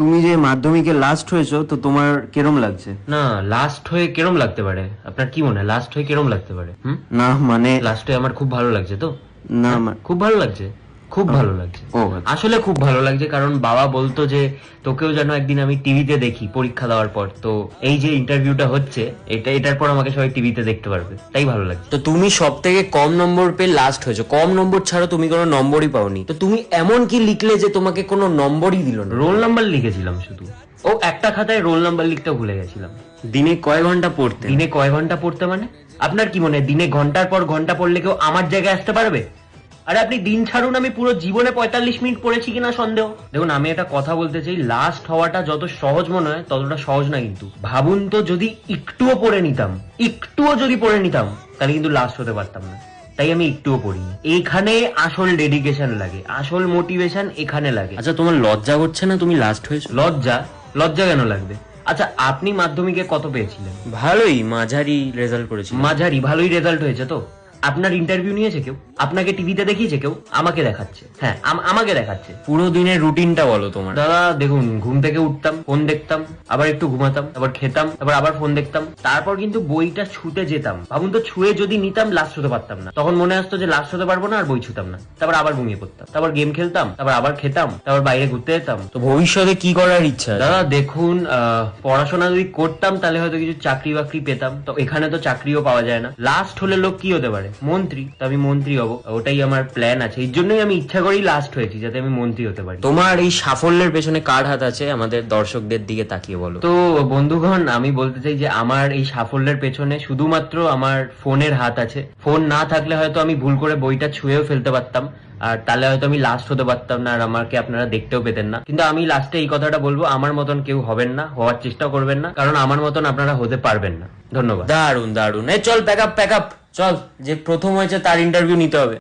তুমি যে মাধ্যমিকে লাস্ট হয়েছো, তো তোমার কিরম লাগছে? না, লাস্ট হয়ে কেরম লাগতে পারে? আপনার কি মনে হয় লাস্ট হয়ে কেরম লাগতে পারে? না মানে লাস্ট হয়ে আমার খুব ভালো লাগছে তো। না খুব ভালো লাগছে, খুব ভালো লাগছে। ও আচ্ছা। আসলে খুব ভালো লাগছে, কারণ বাবা বলতো যে তোকেও যেন একদিন আমি টিভিতে দেখি পরীক্ষা দেওয়ার পর। তো এই যে ইন্টারভিউটা হচ্ছে, এটার পর আমাকে সবাই টিভিতে দেখতে পারবে, তাই ভালো লাগছে। তো তুমি সব থেকে কম নম্বর পেয়ে লাস্ট হয়েছো, কম নম্বর ছাড়া তুমি কোনো নম্বরই পাওনি, তো তুমি এমন কি লিখলে যে তোমাকে কোনো নম্বরই দিল না? রোল নাম্বার লিখেছিলাম শুধু, ও একটা খাতায় রোল নাম্বার লিখতে ভুলে গেছিলাম। দিনে কয় ঘন্টা পড়তে? দিনে কয় ঘন্টা পড়তে মানে? আপনার কি মনে হয় দিনে ঘন্টার পর ঘন্টা পড়লে কেউ আমার জায়গায় আসতে পারবে? আরে আপনি দিন ছাড়ুন, আমি পুরো জীবনে 45 মিনিট পড়েছি কিনা সন্দেহ। দেখুন, আমি একটা কথা বলতে চাই, লাস্ট হওয়াটা যত সহজ মনে হয় ততটা সহজ না কিন্তু। ভাবুন তো, যদি একটুও পড়ে নিতাম, একটুও যদি পড়ে নিতাম, তাহলে কিন্তু লাস্ট হতে পারতাম না। তাই আমি একটুও পড়িনি। এইখানে আসল ডেডিকেশন লাগে, আসল মোটিভেশন এখানে লাগে। আচ্ছা, তোমার লজ্জা হচ্ছে না তুমি লাস্ট হয়েছো? লজ্জা? লজ্জা কেন লাগবে? আচ্ছা, আপনি মাধ্যমিকে কত পেয়েছিলেন? ভালোই, মাঝারি রেজাল্ট করেছি। মাঝারি? ভালোই রেজাল্ট হয়েছে তো। আপনার ইন্টারভিউ নিয়েছে কেউ? আপনাকে টিভিতে দেখিয়েছে কেউ? আমাকে দেখাচ্ছে, হ্যাঁ আমাকে দেখাচ্ছে। পুরো দিনের রুটিনটা বলো তোমার। দাদা দেখুন, ঘুম থেকে উঠতাম, ফোন দেখতাম, আবার একটু ঘুমাতাম, আবার খেতাম, আবার আবার ফোন দেখতাম, তারপর কিন্তু বইটা ছুতে যেতাম। ভাবুন তো, ছুঁয়ে যদি নিতাম লাস্ট হতে পারতাম না। তখন মনে আসতো যে লাস্ট হতে পারবো না, আর বই ছুতাম না। তারপর আবার ঘুমিয়ে পড়তাম, তারপর গেম খেলতাম, তারপর আবার খেতাম, তারপর বাইরে ঘুরতে যেতাম। তো ভবিষ্যতে কি করার ইচ্ছা আছে? দাদা দেখুন, পড়াশোনা যদি করতাম তাহলে হয়তো কিছু চাকরি বাকরি পেতাম। তো এখানে তো চাকরিও পাওয়া যায় না। লাস্ট হলে লোক কি হতে পারে? মন্ত্রী। তো আমি মন্ত্রী হবো, ওটাই আমার প্ল্যান আছে। এই জন্যই আমি ইচ্ছা করেই লাস্ট হয়েছি, যাতে আমি মন্ত্রী হতে পারি। তোমার এই সাফল্যের পেছনে কার হাত আছে আমাদের দর্শকদের দিকে তাকিয়ে বলো। তো বন্ধুগণ, আমি বলতে চাই যে আমার এই সাফল্যের পেছনে শুধুমাত্র আমার ফোনের হাত আছে। ফোন না থাকলে হয়তো আমি ভুল করে বইটা ছুঁয়েও ফেলতে পারতাম, আর তাহলে হয়তো আমি লাস্ট হতে পারতাম না, আর আমাকে আপনারা দেখতেও পেতেন না। কিন্তু আমি লাস্টে এই কথাটা বলবো, আমার মতন কেউ হবেন না, হওয়ার চেষ্টাও করবেন না, কারণ আমার মতন আপনারা হতে পারবেন না। ধন্যবাদ। দারুন দারুন। এই চল প্যাক আপ, চল, যে প্রথম হয়েছে তার ইন্টারভিউ নিতে হবে।